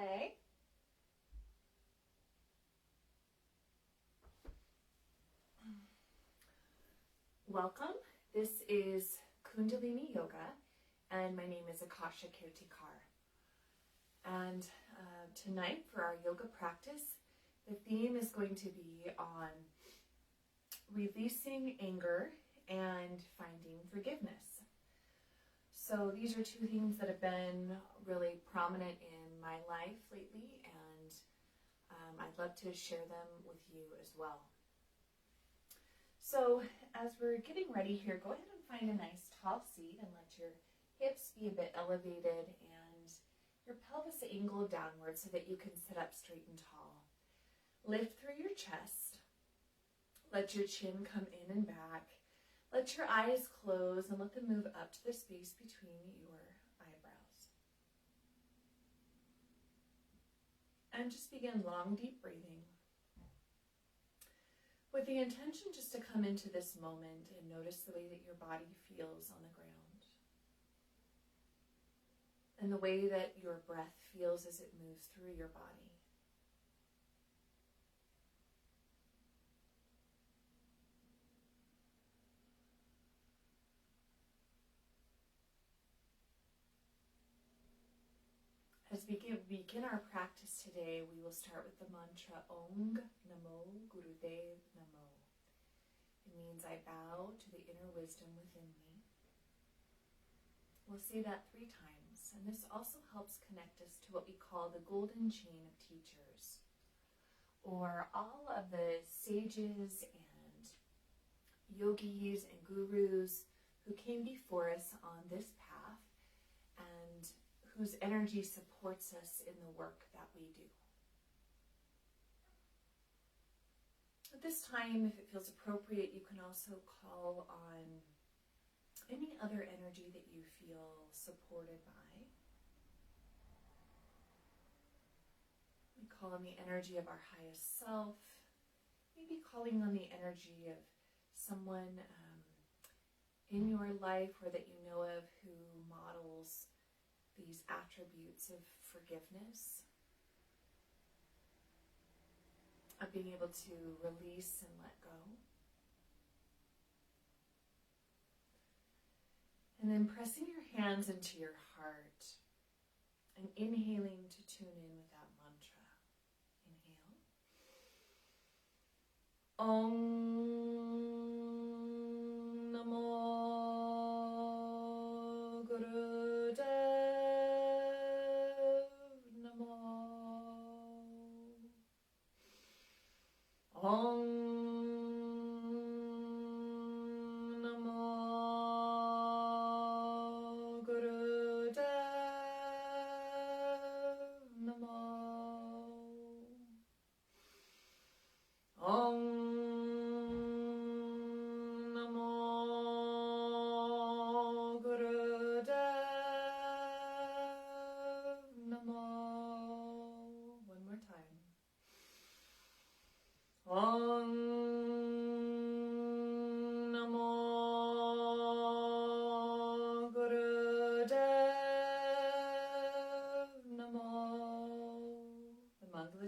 Hi. Welcome. This is Kundalini Yoga, and my name is Akasha Kirti. And tonight for our yoga practice, the theme is going to be on releasing anger and finding forgiveness. So these are two themes that have been really prominent in my life lately, and I'd love to share them with you as well. So as we're getting ready here, go ahead and find a nice tall seat and let your hips be a bit elevated and your pelvis angle downward so that you can sit up straight and tall. Lift through your chest. Let your chin come in and back. Let your eyes close and let them move up to the space between your eyebrows. And just begin long, deep breathing, with the intention just to come into this moment and notice the way that your body feels on the ground. And the way that your breath feels as it moves through your body. As we begin our practice today, we will start with the mantra Om Namo Gurudev Namo. It means I bow to the inner wisdom within me. We'll say that 3 times, and this also helps connect us to what we call the golden chain of teachers, or all of the sages and yogis and gurus who came before us on this path and whose energy supports us in the work that we do. At this time, if it feels appropriate, you can also call on any other energy that you feel supported by. We call on the energy of our highest self, maybe calling on the energy of someone in your life or that you know of who models these attributes of forgiveness, of being able to release and let go. And then pressing your hands into your heart and inhaling to tune in with that mantra. Inhale. Om Namo Gurudev Namo. Om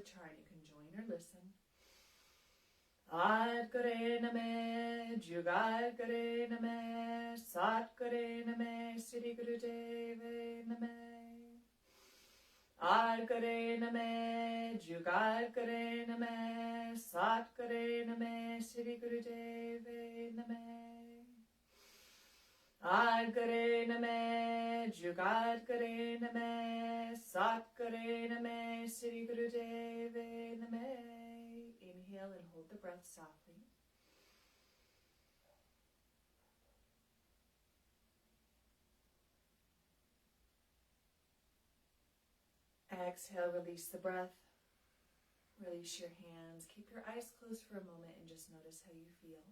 chart, you can join or listen. Ad Kare Name, Jugat Kare Name, Sat Kare Name, Sri Gurudeve Name. Ad Kare Name, Jugat Kare Name, Sat Kare Name, Sri Gurudeve Name. Ad Kare Name, Jugat Kare Name, Sat Kare Name, Sri Gurudeve Name. Inhale and hold the breath softly. Exhale, release the breath. Release your hands. Keep your eyes closed for a moment and just notice how you feel.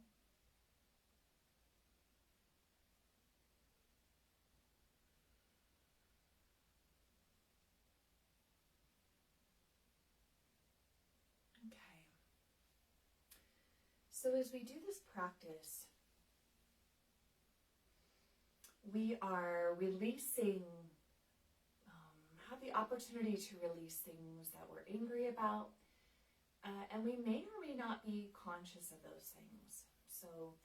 Okay. So as we do this practice, we are releasing have the opportunity to release things that we're angry about, and we may or may not be conscious of those things. So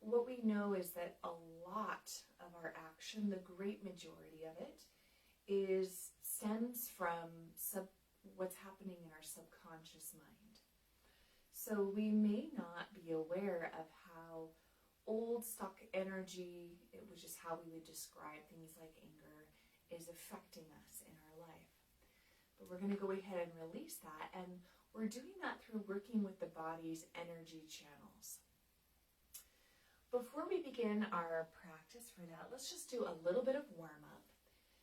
what we know is that a lot of our action, the great majority of it, stems from what's happening in our subconscious mind. So we may not be aware of how old stuck energy, which is how we would describe things like anger, is affecting us in our life. But we're going to go ahead and release that, and we're doing that through working with the body's energy channels. Before we begin our practice for that, let's just do a little bit of warm-up.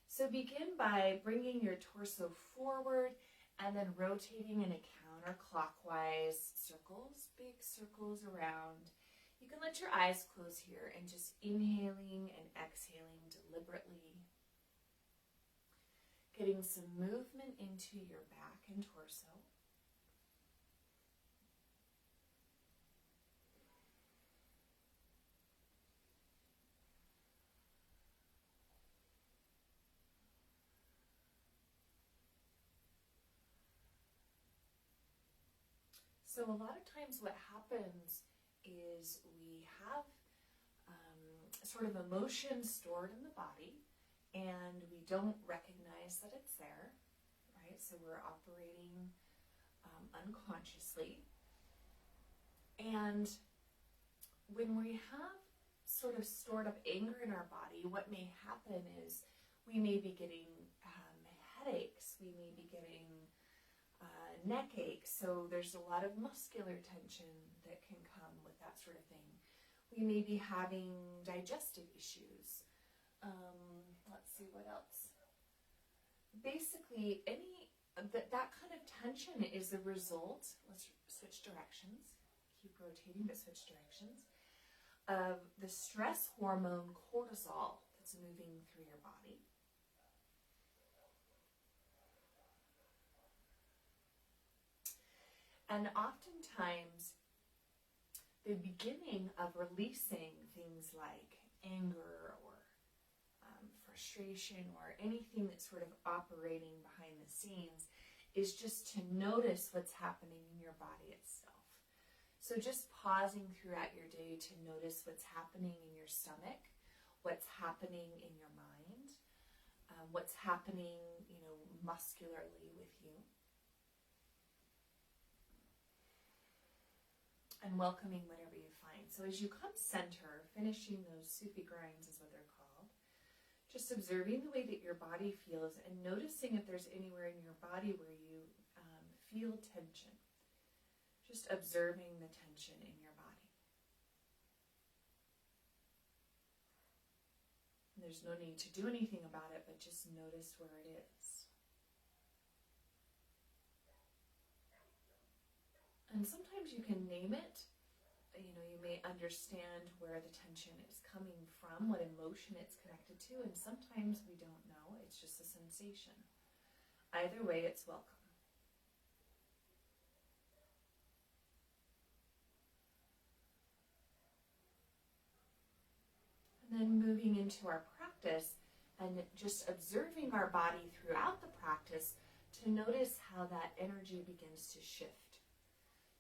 So begin by bringing your torso forward and then rotating in a counterclockwise circles, big circles around. You can let your eyes close here and just inhaling and exhaling deliberately. Getting some movement into your back and torso. So a lot of times what happens is we have sort of emotion stored in the body, and we don't recognize that it's there, right? So we're operating unconsciously. And when we have sort of stored up anger in our body, what may happen is we may be getting headaches, we may be getting neck aches, so there's a lot of muscular tension that can come with that sort of thing. We may be having digestive issues. Let's see what else. Basically, that kind of tension is the result, let's switch directions, keep rotating but switch directions, of the stress hormone cortisol that's moving through your body. And oftentimes, the beginning of releasing things like anger or frustration or anything that's sort of operating behind the scenes is just to notice what's happening in your body itself. So just pausing throughout your day to notice what's happening in your stomach, what's happening in your mind, what's happening, muscularly with you. And welcoming whatever you find. So as you come center, finishing those sufi grinds is what they're called, just observing the way that your body feels and noticing if there's anywhere in your body where you feel tension. Just observing the tension in your body. And there's no need to do anything about it, but just notice where it is. And sometimes you can name it. You may understand where the tension is coming from, what emotion it's connected to, and sometimes we don't know. It's just a sensation. Either way, it's welcome. And then moving into our practice and just observing our body throughout the practice to notice how that energy begins to shift.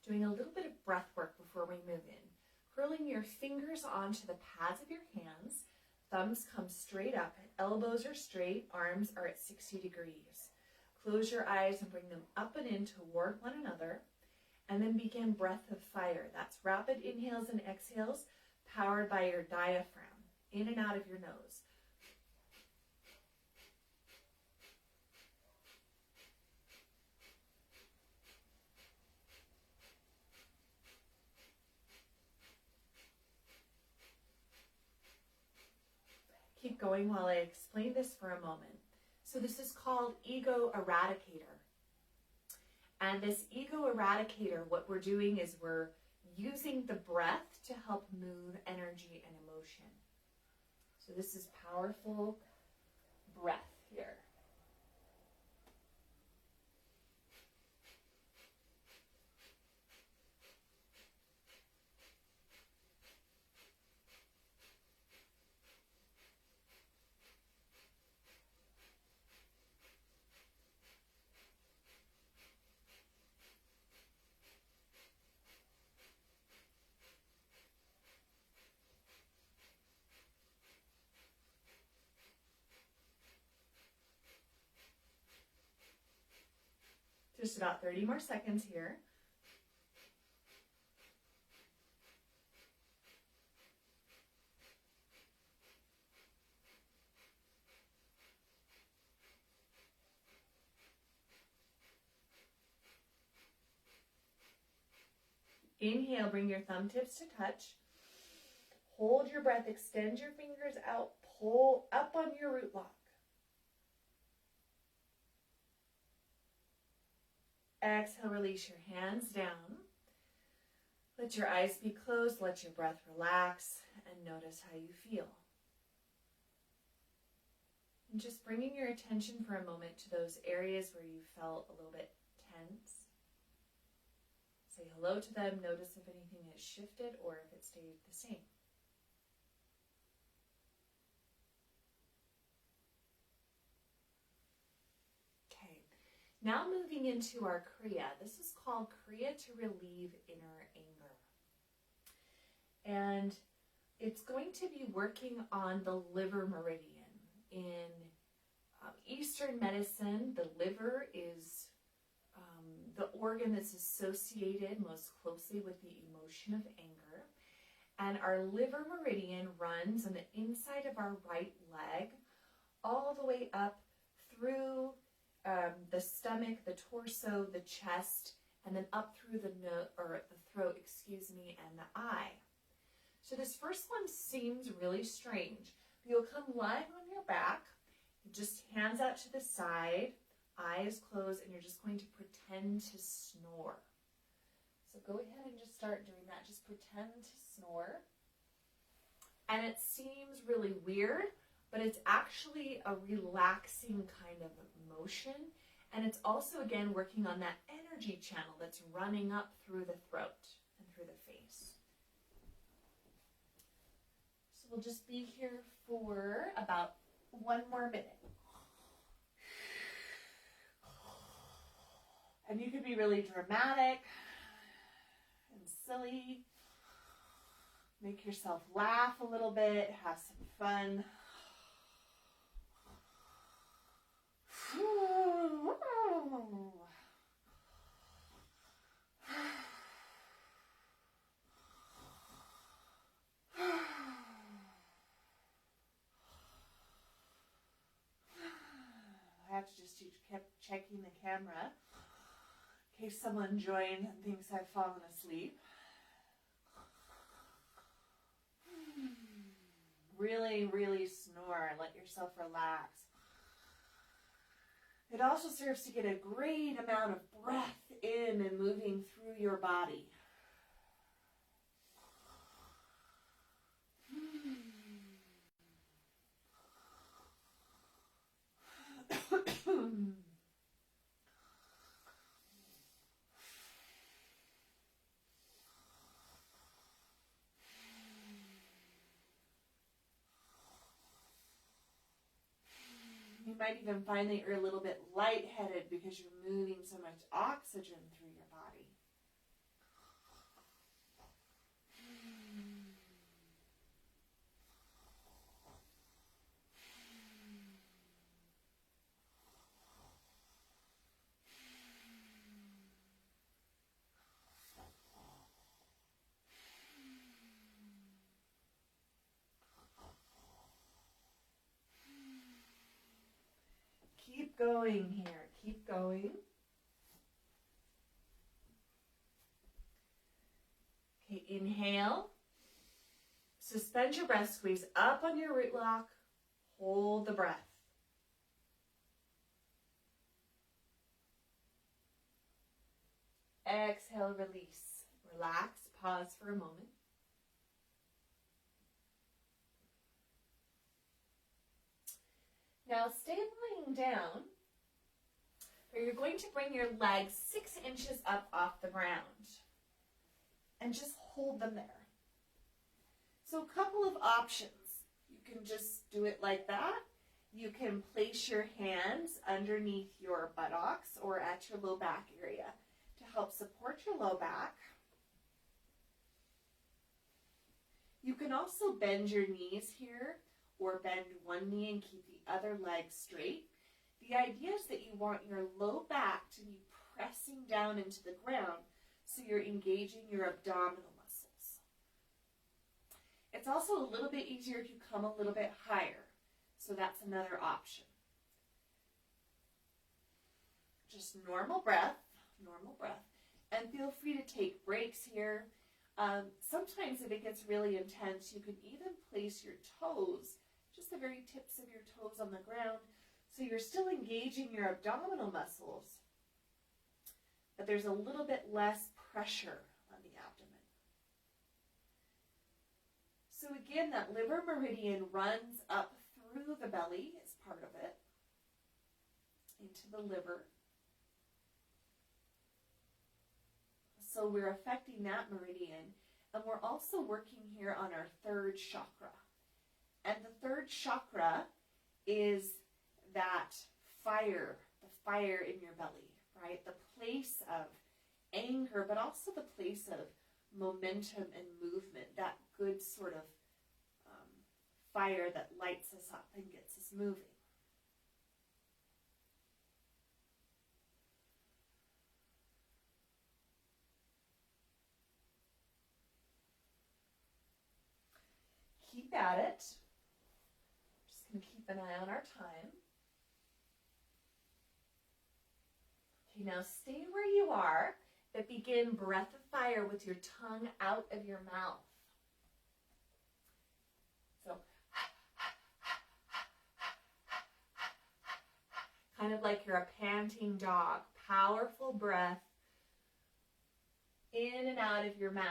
Doing a little bit of breath work before we move in. Curling your fingers onto the pads of your hands. Thumbs come straight up. Elbows are straight. Arms are at 60 degrees. Close your eyes and bring them up and in toward one another. And then begin breath of fire. That's rapid inhales and exhales powered by your diaphragm. In and out of your nose. Keep going while I explain this for a moment. So this is called Ego Eradicator. And this Ego Eradicator, what we're doing is we're using the breath to help move energy and emotion. So this is powerful breath here. Just about 30 more seconds here. Inhale, bring your thumb tips to touch. Hold your breath, extend your fingers out, pull up on your root lock. Exhale, release your hands down. Let your eyes be closed, let your breath relax, and notice how you feel. And just bringing your attention for a moment to those areas where you felt a little bit tense. Say hello to them, notice if anything has shifted or if it stayed the same. Okay, now moving into our Kriya. This is called Kriya to relieve inner anger. And it's going to be working on the liver meridian. In Eastern medicine, the liver is the organ that's associated most closely with the emotion of anger. And our liver meridian runs on the inside of our right leg, all the way up through the stomach, the torso, the chest, and then up through the throat, and the eye. So this first one seems really strange. You'll come lying on your back, just hands out to the side, eyes closed, and you're just going to pretend to snore. So go ahead and just start doing that. Just pretend to snore. And it seems really weird, but it's actually a relaxing kind of motion. And it's also, again, working on that energy channel that's running up through the throat and through the face. So we'll just be here for about 1 more minute. And you could be really dramatic and silly. Make yourself laugh a little bit, have some fun. I have to just keep checking the camera in case someone joined and thinks I've fallen asleep. Really, really snore and let yourself relax. It also serves to get a great amount of breath in and moving through your body. You might even find that you're a little bit lightheaded because you're moving so much oxygen through your body. Keep going here. Keep going. Okay, inhale. Suspend your breath. Squeeze up on your root lock. Hold the breath. Exhale, release. Relax. Pause for a moment. Now stay lying down, or you're going to bring your legs 6 inches up off the ground and just hold them there. So a couple of options. You can just do it like that. You can place your hands underneath your buttocks or at your low back area to help support your low back. You can also bend your knees here, or bend one knee and keep the other leg straight. The idea is that you want your low back to be pressed pressing down into the ground, so you're engaging your abdominal muscles. It's also a little bit easier if you come a little bit higher, so that's another option. Just normal breath, and feel free to take breaks here. Sometimes if it gets really intense, you can even place your toes, just the very tips of your toes on the ground, so you're still engaging your abdominal muscles, but there's a little bit less pressure on the abdomen. So again, that liver meridian runs up through the belly, as part of it, into the liver. So we're affecting that meridian, and we're also working here on our third chakra. And the third chakra is that fire, the fire in your belly, right? The place of anger, but also the place of momentum and movement, that good sort of fire that lights us up and gets us moving. Keep at it. Just going to keep an eye on our time. Okay, now stay where you are, but begin breath of fire with your tongue out of your mouth. So, kind of like you're a panting dog. Powerful breath in and out of your mouth.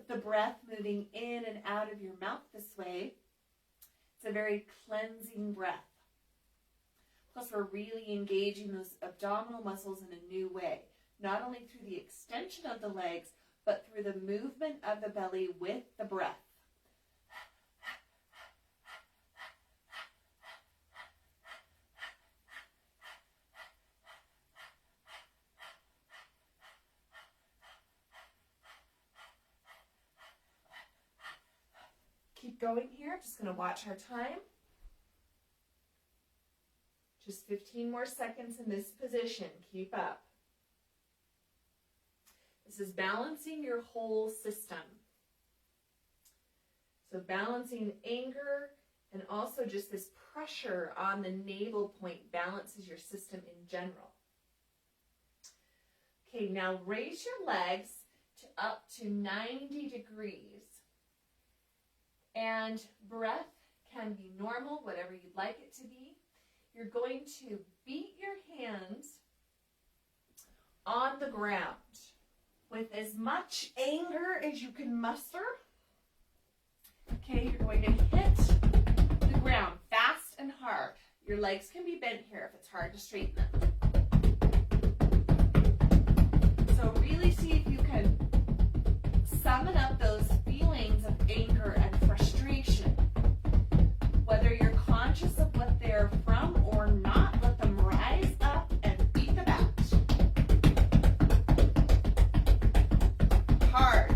The breath moving in and out of your mouth this way. It's a very cleansing breath. Plus, we're really engaging those abdominal muscles in a new way, not only through the extension of the legs, but through the movement of the belly with the breath. Keep going here. Just going to watch our time. Just 15 more seconds in this position. Keep up. This is balancing your whole system. So balancing anger and also just this pressure on the navel point balances your system in general. Okay, now raise your legs to up to 90 degrees. And breath can be normal, whatever you'd like it to be. You're going to beat your hands on the ground with as much anger as you can muster. Okay, you're going to hit the ground fast and hard. Your legs can be bent here if it's hard to straighten them. So really see if you can summon up those feelings of anger and frustration. Whether you're conscious of what they're from or not, let them rise up and beat them out. Hard.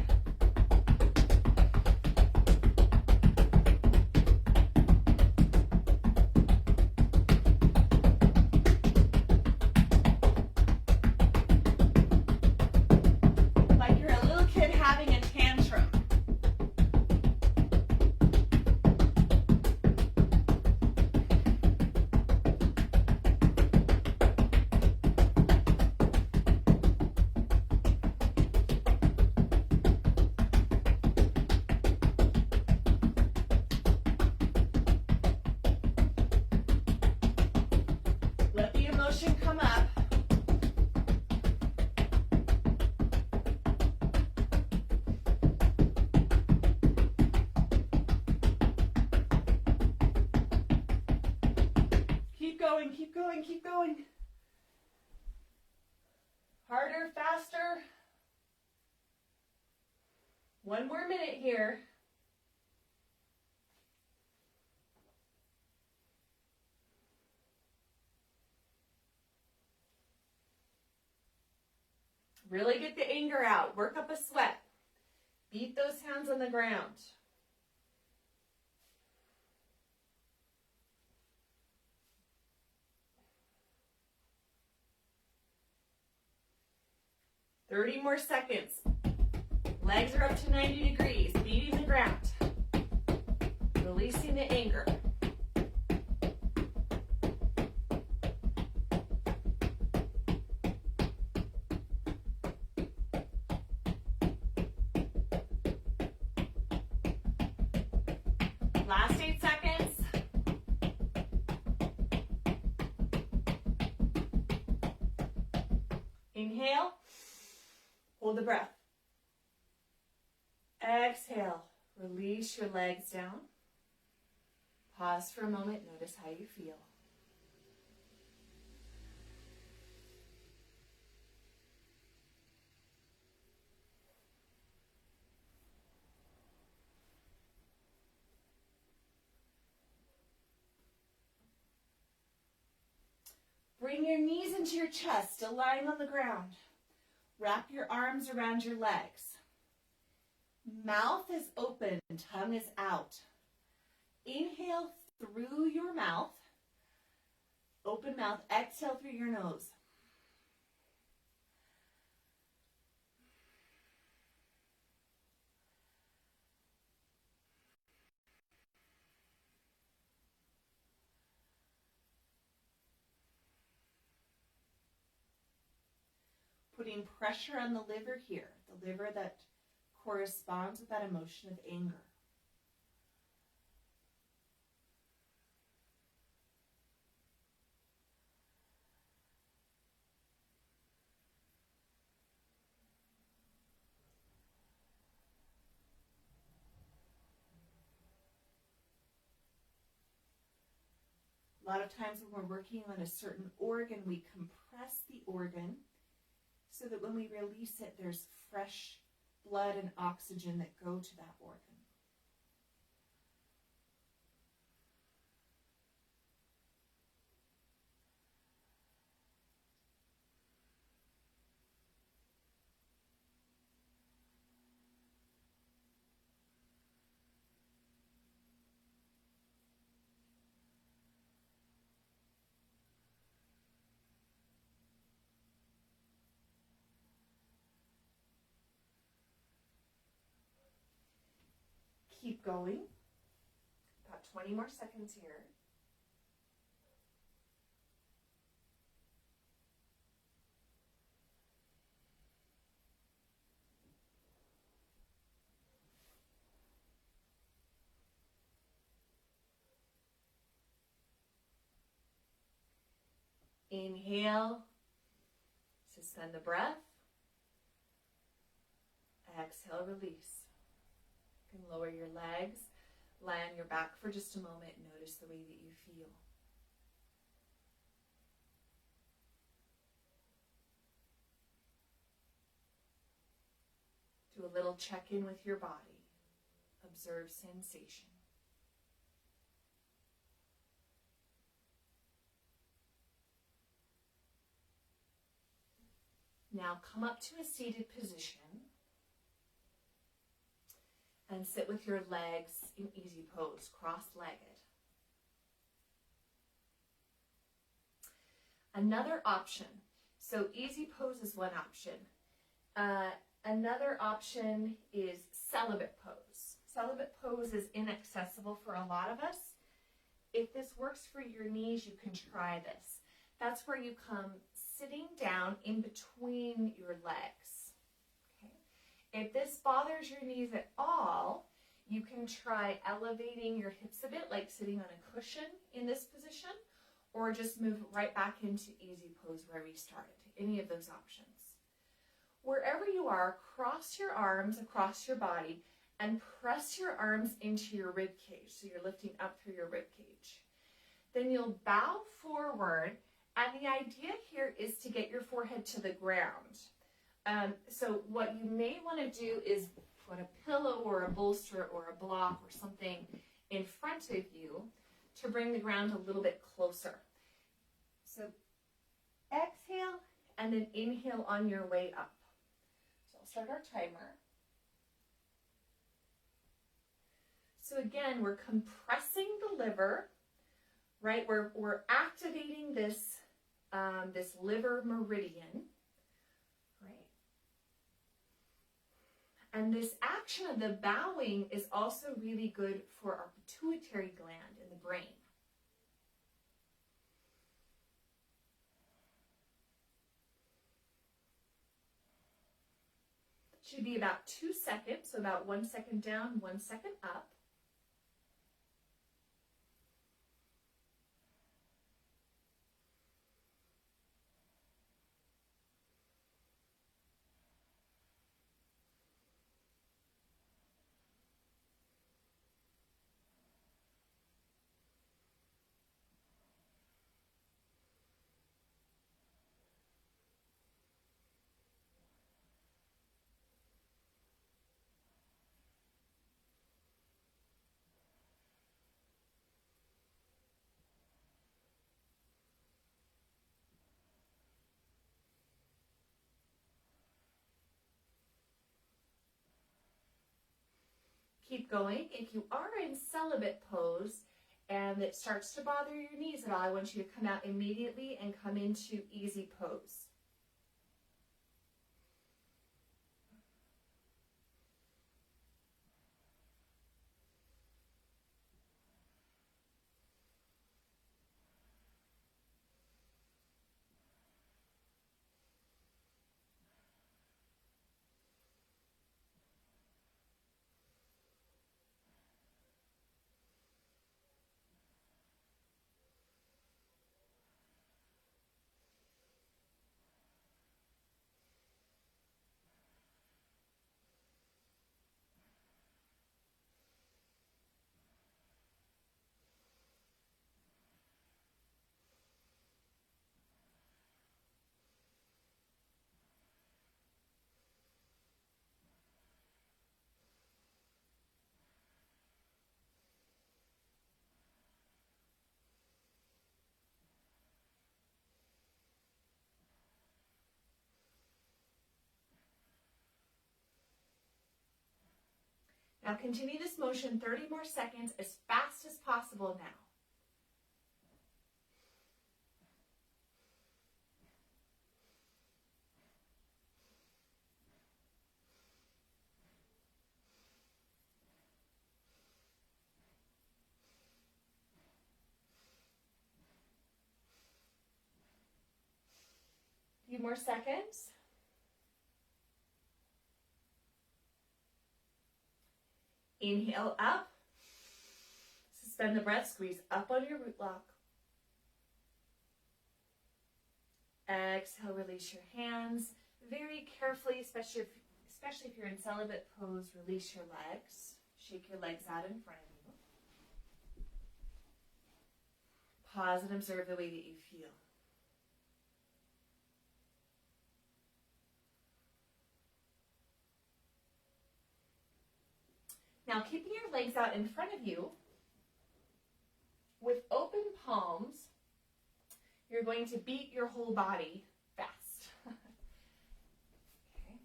Like you're a little kid having a tantrum. Let the emotion come up. Keep going, keep going, keep going. Harder, faster. One more minute here. Really get the anger out. Work up a sweat. Beat those hands on the ground. "30 more seconds. Legs are up to 90 degrees, beating the ground. Releasing the anger. Last 8 seconds. Inhale. Hold the breath. Exhale. Release your legs down. Pause for a moment. Notice how you feel. Bring your knees into your chest, still lying on the ground. Wrap your arms around your legs. Mouth is open, tongue is out. Inhale through your mouth. Open mouth, exhale through your nose. Putting pressure on the liver here, the liver that corresponds with that emotion of anger. A lot of times when we're working on a certain organ, we compress the organ so that when we release it, there's fresh blood and oxygen that go to that organ. Keep going. About 20 more seconds here. Inhale. Suspend the breath. Exhale, release. You can lower your legs, lie on your back for just a moment, and notice the way that you feel. Do a little check-in with your body. Observe sensation. Now come up to a seated position and sit with your legs in easy pose, cross-legged. Another option, so easy pose is one option. Another option is celibate pose. Celibate pose is inaccessible for a lot of us. If this works for your knees, you can try this. That's where you come sitting down in between your legs. Okay? If this bothers your knees at all, you can try elevating your hips a bit, like sitting on a cushion in this position, or just move right back into easy pose where we started. Any of those options. Wherever you are, cross your arms across your body and press your arms into your rib cage. So you're lifting up through your rib cage. Then you'll bow forward, and the idea here is to get your forehead to the ground. So what you may want to do is put a pillow or a bolster or a block or something in front of you to bring the ground a little bit closer. So exhale and then inhale on your way up. start our timer. So again, we're compressing the liver, right? We're activating this, this liver meridian, right? And this action of the bowing is also really good for our pituitary gland in the brain. Should be about 2 seconds, so about 1 second down, 1 second up. Keep going. If you are in celibate pose and it starts to bother your knees at all, I want you to come out immediately and come into easy pose. Now continue this motion 30 more seconds as fast as possible now. A few more seconds. Inhale up, suspend the breath, squeeze up on your root lock. Exhale, release your hands. Very carefully, especially if you're in celibate pose, release your legs. Shake your legs out in front of you. Pause and observe the way that you feel. Now, keeping your legs out in front of you, with open palms, you're going to beat your whole body fast. Okay.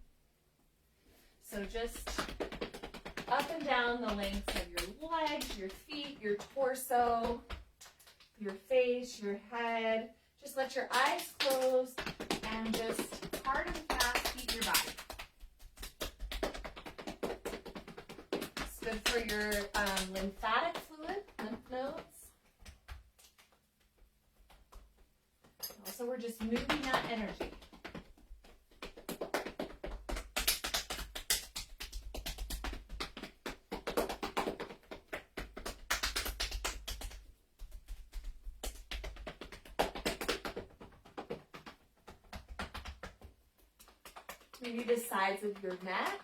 So just up and down the length of your legs, your feet, your torso, your face, your head. Just let your eyes close and just hard and fast beat your body. Good for your lymphatic fluid, lymph nodes. Also, we're just moving that energy. Maybe the sides of your neck.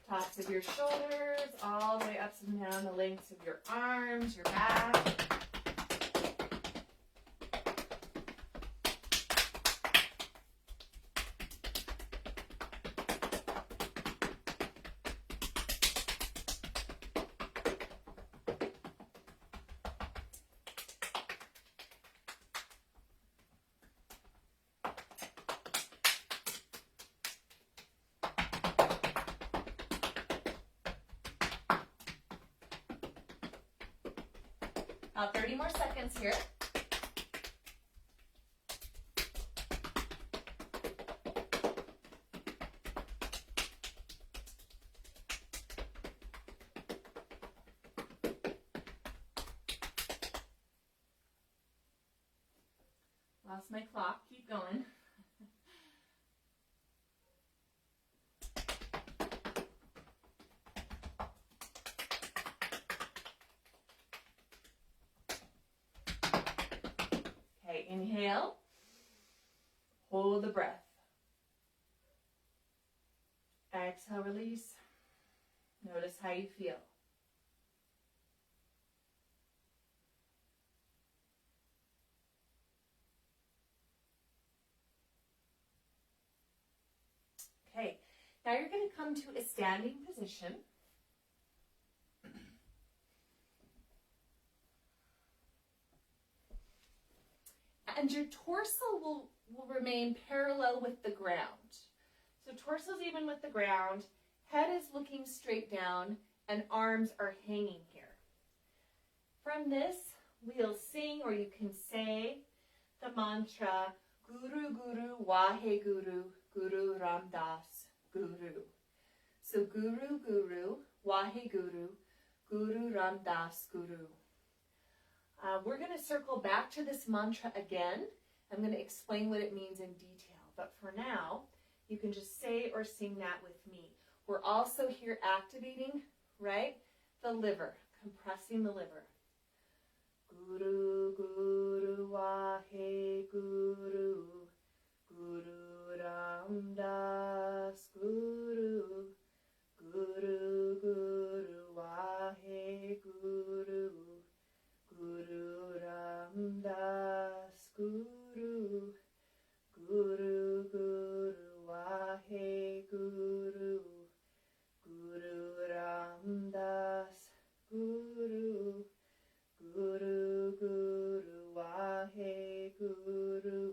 Tops of your shoulders, all the way up and down the lengths of your arms, your back. About 30 more seconds here. Lost my clock. Keep going. Okay, inhale. Hold the breath. Exhale, release. Notice how you feel. Okay, now you're going to come to a standing position. And your torso will remain parallel with the ground. So torso's even with the ground, head is looking straight down, and arms are hanging here. From this, we'll sing, or you can say the mantra, Guru Guru Wahe Guru, Guru Ramdas Guru. So Guru Guru Wahe Guru, Guru Ramdas Guru. We're going to circle back to this mantra again. I'm going to explain what it means in detail. But for now, you can just say or sing that with me. We're also here activating, right, the liver, compressing the liver. Guru Guru Wahe Guru, Guru Ramdas Guru, Guru Guru Wahe Guru, Guru Ramdas Guru, Guru Guru Wahe Guru, Guru Ramdas Guru, Guru Guru Wahe Guru,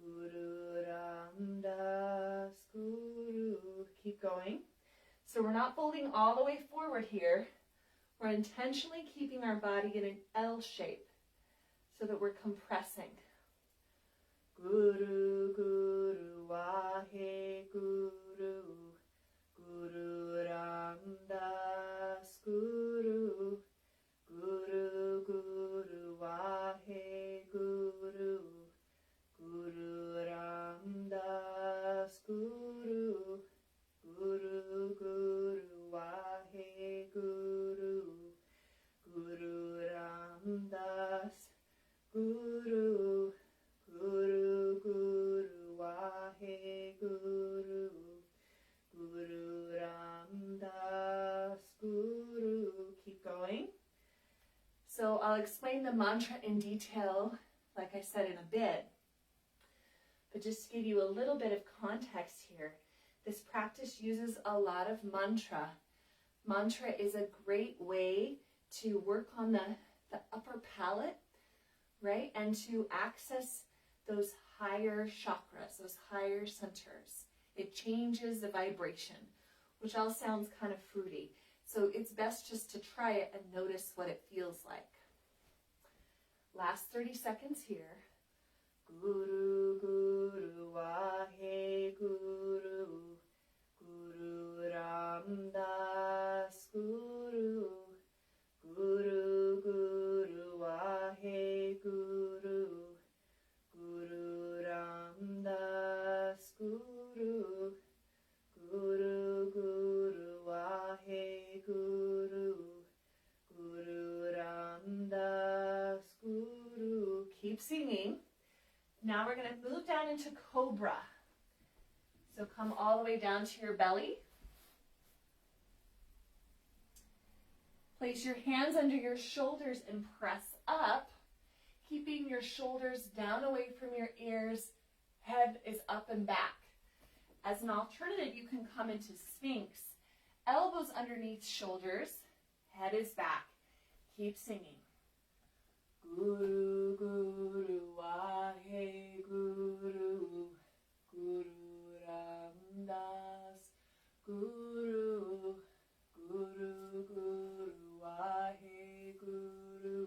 Guru Ramdas Guru. Keep going. So we're not folding all the way forward here. We're intentionally keeping our body in an L shape so that we're compressing. Guru Guru Wahe Guru, Guru Ramdas Guru, Guru Guru Wahe Guru, Guru Ramdas Guru, Guru Guru Wahe Guru, Guru Ramdas Guru, Guru Guru Wahe Guru, Guru Ramdas Guru. Keep going. So I'll explain the mantra in detail, like I said, in a bit. But just to give you a little bit of context here, this practice uses a lot of mantra. Mantra is a great way to work on the upper palate, right? And to access those higher chakras, those higher centers. It changes the vibration, which all sounds kind of fruity. So it's best just to try it and notice what it feels like. Last 30 seconds here. Guru Guru Wahe Guru, Guru Ramdas Guru, Guru Guru Wahe Guru, Guru Ramdas Guru, Guru Guru Wahe Guru, Guru Ramdas Guru. Keep singing. Now we're going to move down into Cobra. So come all the way down to your belly. Place your hands under your shoulders and press up, keeping your shoulders down away from your ears. Head is up and back. As an alternative, you can come into Sphinx. Elbows underneath shoulders, head is back. Keep singing. Guru Guru Wahe Guru, Guru Ramdas Guru, Guru Guru Wahe Guru,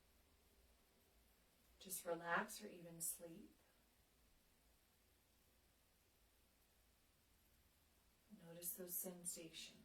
just relax or even sleep. Notice those sensations.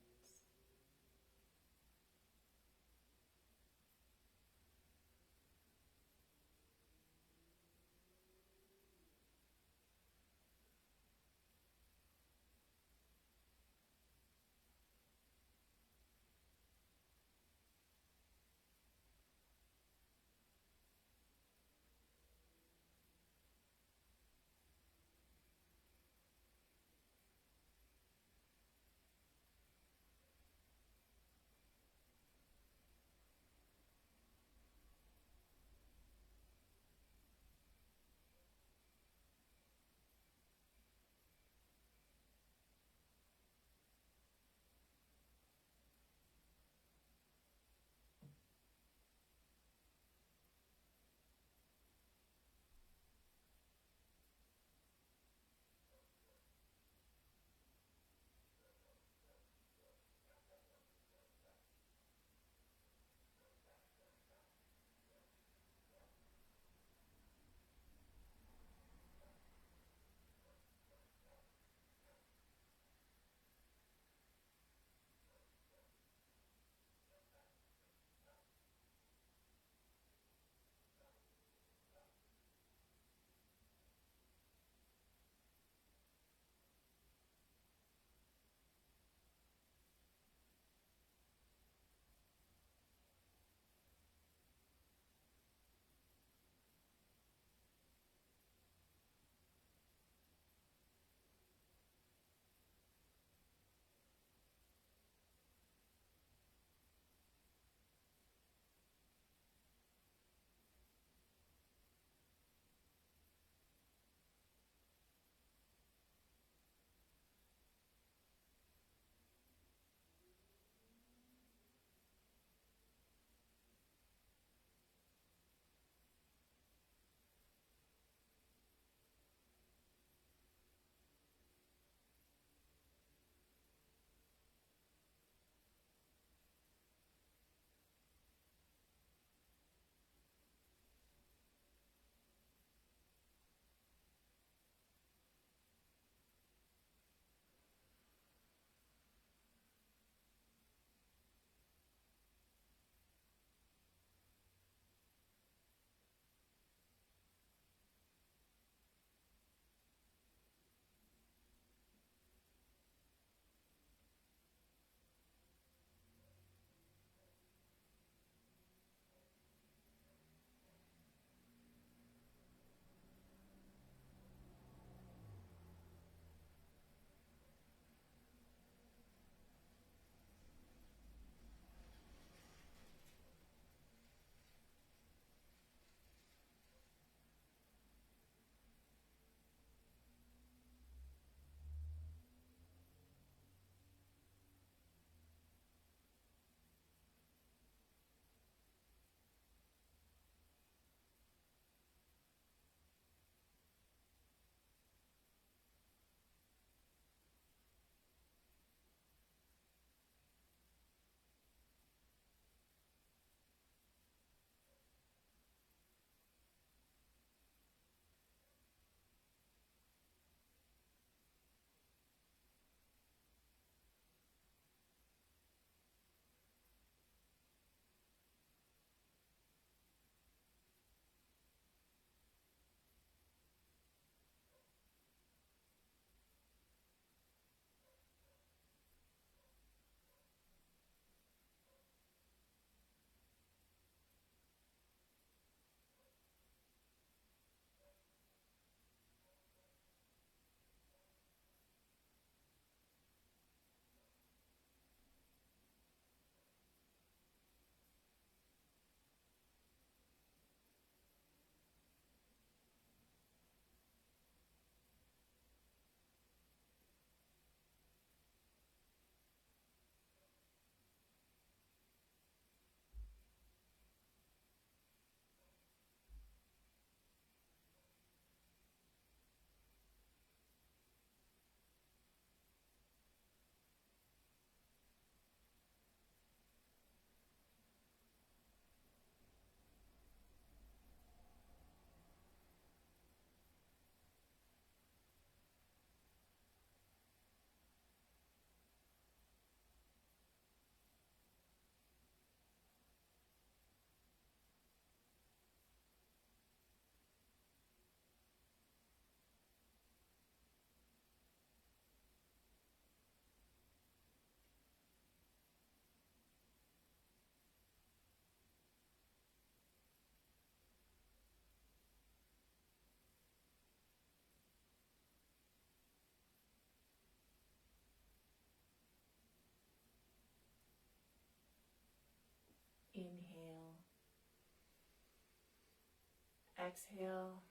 exhale,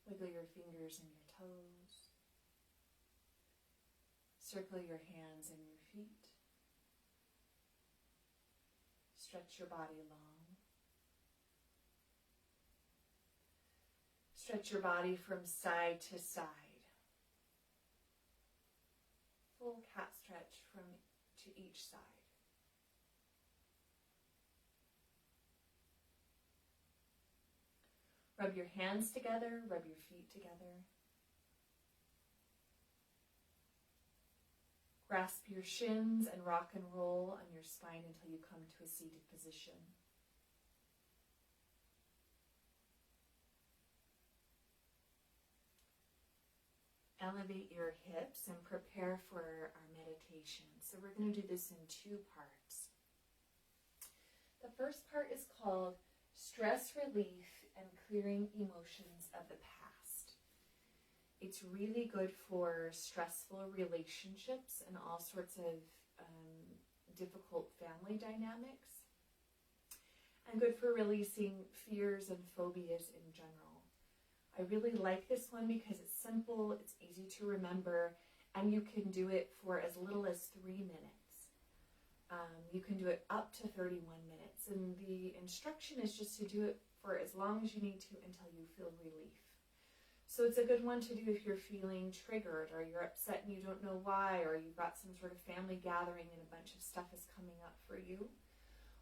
wiggle your fingers and your toes. Circle your hands and your feet. Stretch your body long. Stretch your body from side to side. Full cat stretch to each side. Rub your hands together, rub your feet together. Grasp your shins and rock and roll on your spine until you come to a seated position. Elevate your hips and prepare for our meditation. So we're going to do this in 2 parts. The first part is called Stress Relief and Clearing Emotions of the Past. It's really good for stressful relationships and all sorts of difficult family dynamics, and good for releasing fears and phobias in general. I really like this one because it's simple, it's easy to remember, and you can do it for as little as 3 minutes. You can do it up to 31 minutes, and the instruction is just to do it for as long as you need to until you feel relief. So it's a good one to do if you're feeling triggered, or you're upset and you don't know why, or you've got some sort of family gathering and a bunch of stuff is coming up for you.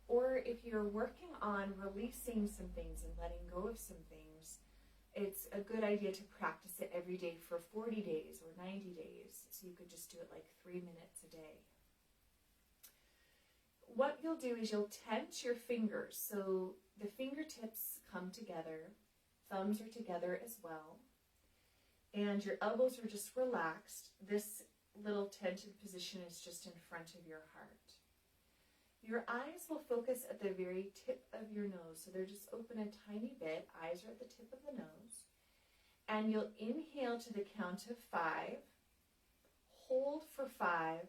Or if you're working on releasing some things and letting go of some things, it's a good idea to practice it every day for 40 days or 90 days. So you could just do it like 3 minutes a day. What you'll do is you'll tense your fingers. So the fingertips come together, thumbs are together as well, and your elbows are just relaxed. This little tented position is just in front of your heart. Your eyes will focus at the very tip of your nose. So they're just open a tiny bit. Eyes are at the tip of the nose. And you'll inhale to the count of 5. Hold for 5.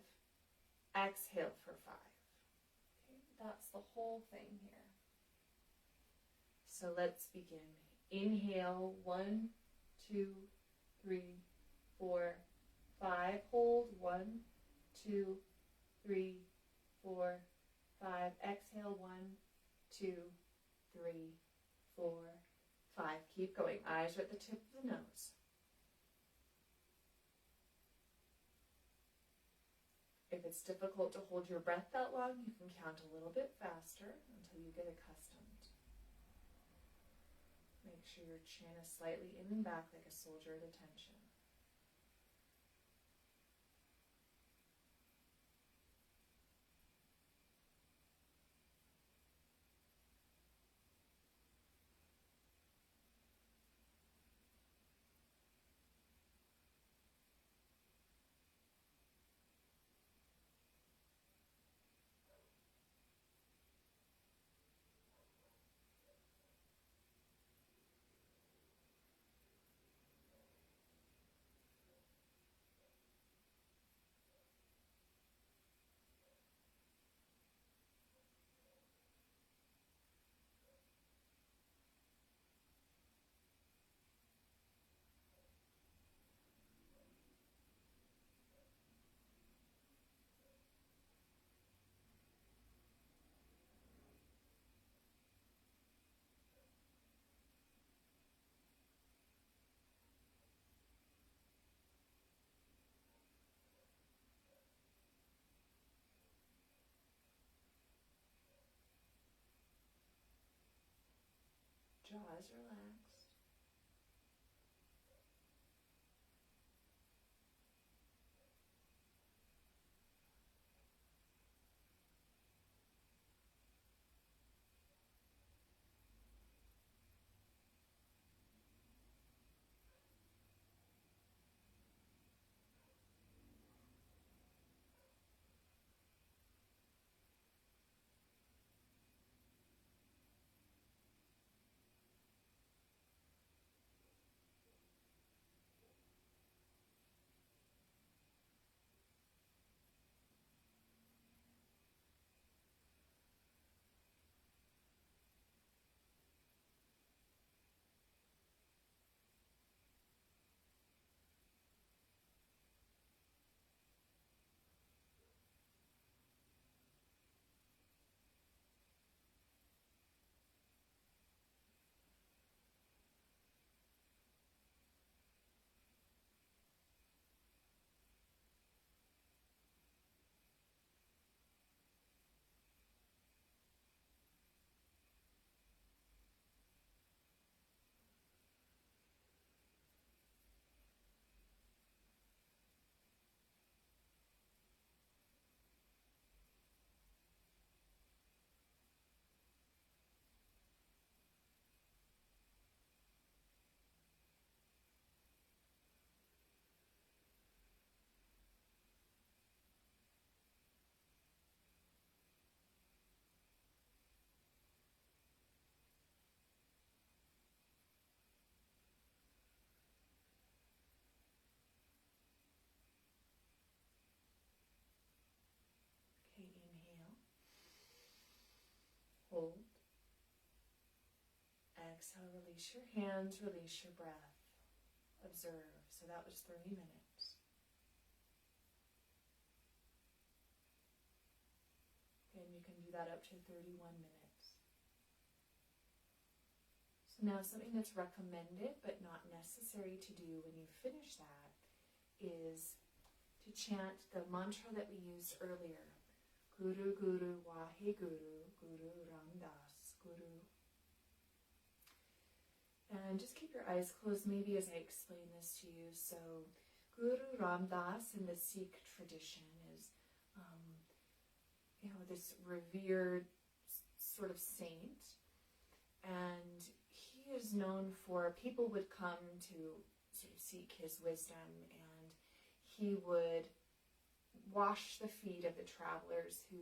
Exhale for 5. Okay, that's the whole thing here. So let's begin. Inhale, 1, 2, 3, 4, 5. Hold, 1, 2, 3, 4, 5. Exhale, 1, 2, 3, 4, 5. Keep going. Eyes are at the tip of the nose. If it's difficult to hold your breath that long, you can count a little bit faster until you get accustomed. Make sure your chin is slightly in and back like a soldier at attention. Jaws relaxed. exhale, release your hands, release your breath. Observe. So that was 30 minutes. And you can do that up to 31 minutes. So now something that's recommended but not necessary to do when you finish that is to chant the mantra that we used earlier. Guru Guru Wahe Guru, Guru Ramdas Guru. And just keep your eyes closed maybe as I explain this to you. So Guru Ramdas in the Sikh tradition is this revered sort of saint, and he is known for, people would come to sort of seek his wisdom, and he would wash the feet of the travelers who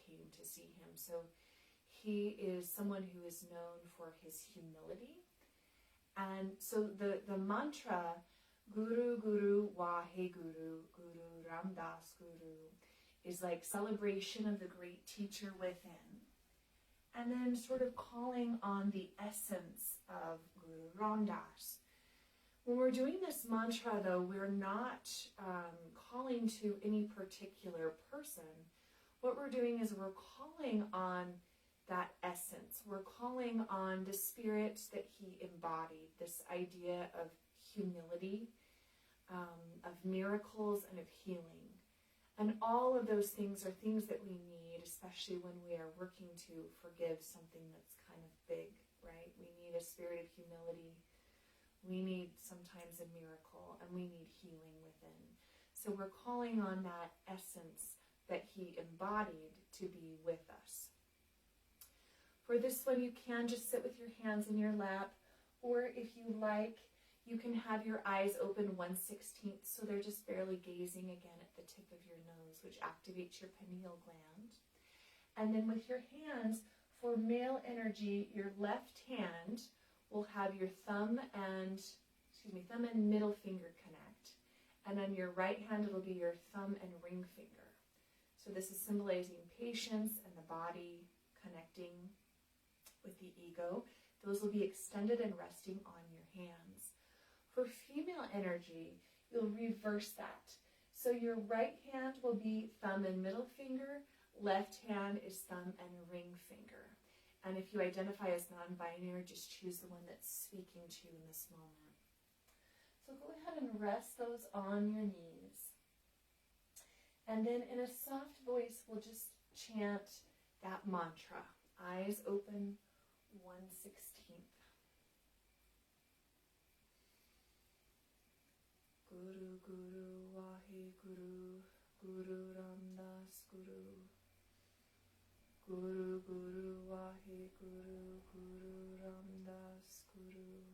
came to see him. So he is someone who is known for his humility. And so the mantra, Guru Guru Wahe Guru, Guru Ramdas Guru, is like celebration of the great teacher within. And then sort of calling on the essence of Guru Ramdas. When we're doing this mantra, though, we're not calling to any particular person. What we're doing is we're calling on that essence. We're calling on the spirit that he embodied, this idea of humility, of miracles, and of healing. And all of those things are things that we need, especially when we are working to forgive something that's kind of big, right? We need a spirit of humility. We need sometimes a miracle, and we need healing within. So we're calling on that essence that he embodied to be with us. For this one, you can just sit with your hands in your lap, or if you like, you can have your eyes open 1/16, so they're just barely gazing again at the tip of your nose, which activates your pineal gland. And then with your hands, for male energy, your left hand will have your thumb and middle finger connect. And on your right hand, it'll be your thumb and ring finger. So this is symbolizing patience and the body connecting with the ego. Those will be extended and resting on your hands. For female energy, you'll reverse that. So your right hand will be thumb and middle finger, left hand is thumb and ring finger. And if you identify as non-binary, just choose the one that's speaking to you in this moment. So go ahead and rest those on your knees. And then in a soft voice, we'll just chant that mantra. Eyes open, 1/16. Guru Guru Wahe Guru, Guru Ramdas Guru. Guru Guru Wahe Guru, Guru Ramdas Guru.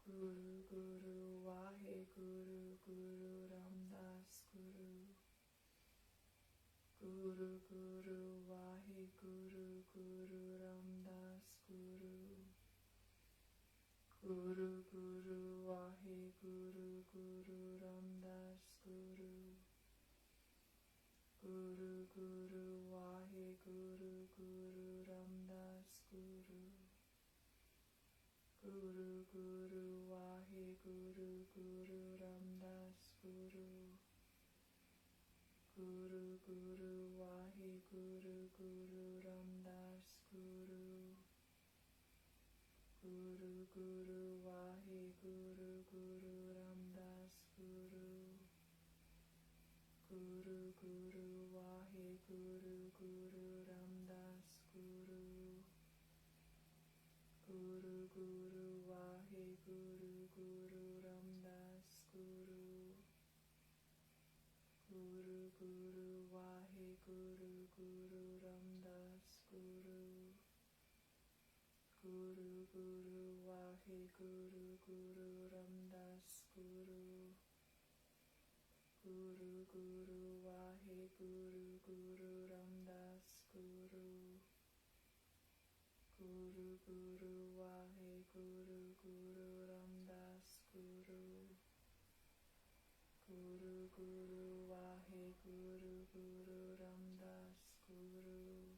Guru Guru Wahe Guru, Guru Ramdas Guru. Guru Guru Wahe Guru, Guru Ramdas Guru. Guru Guru Wahe Guru, Guru Ramdas Guru. Guru Guru Wahe Guru, Guru Ramdas Guru. Guru Guru Wahe Guru, Guru Ramdas Guru. Guru Guru Wahe Guru, Guru Ramdas Guru. Guru Guru Wahe Guru, Guru Ramdas Guru. Guru Guru Wahe Guru, Guru Ramdas Guru. Guru Guru Wahe Guru, Guru Ramdas Guru. Guru Guru Wahe Guru, Guru Ramdas Guru. Guru Guru Wahe Guru, Guru Ramdas Guru. Guru Guru Wahe Guru, Guru Ramdas Guru. Guru Guru Wahe Guru, Guru Ramdas Guru. Guru Guru Wahe Guru, Guru Ramdas Guru.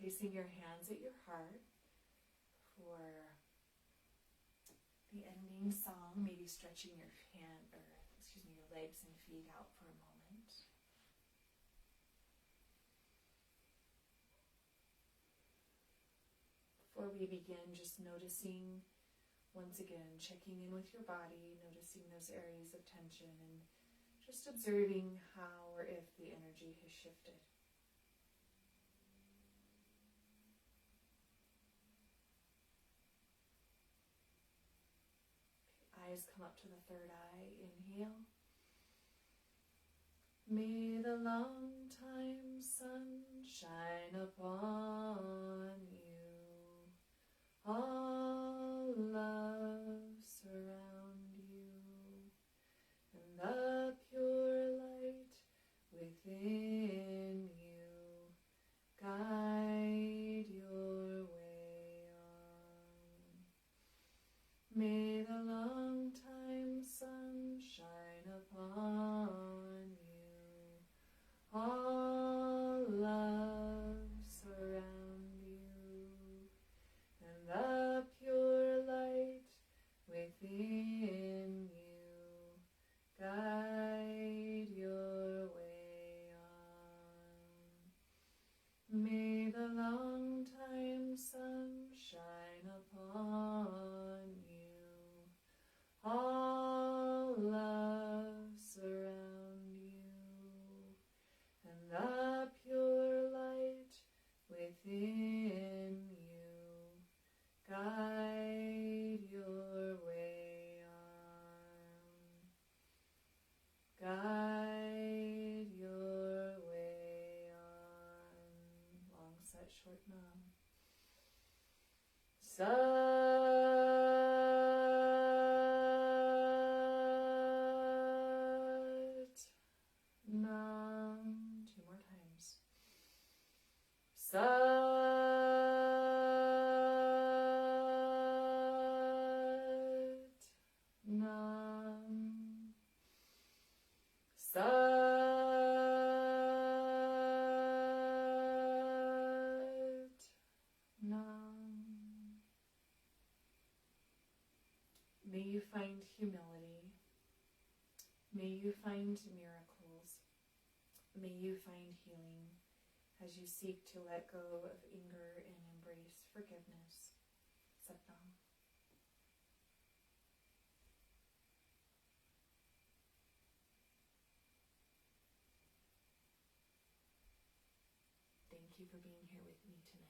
placing your hands at your heart for the ending song, maybe stretching your your legs and feet out for a moment. Before we begin, just noticing, once again, checking in with your body, noticing those areas of tension, and just observing how or if the energy has shifted. Eyes come up to the third eye. Inhale. May the long time sun shine upon you. All love surround you. And the pure light within you guide your way on. May the long time sun shine upon you. All love surround you. And the pure light within you guide your way on. May the long time sun shine upon you. All love surround you. And the pure light within you guide your way on. Guide your way on. Long set, short nam. Nam. Two more times. Sat. Nam. Sat. Nam. May you find humility. May you find miracles. May you find healing as you seek to let go of anger and embrace forgiveness. Satnam. Thank you for being here with me tonight.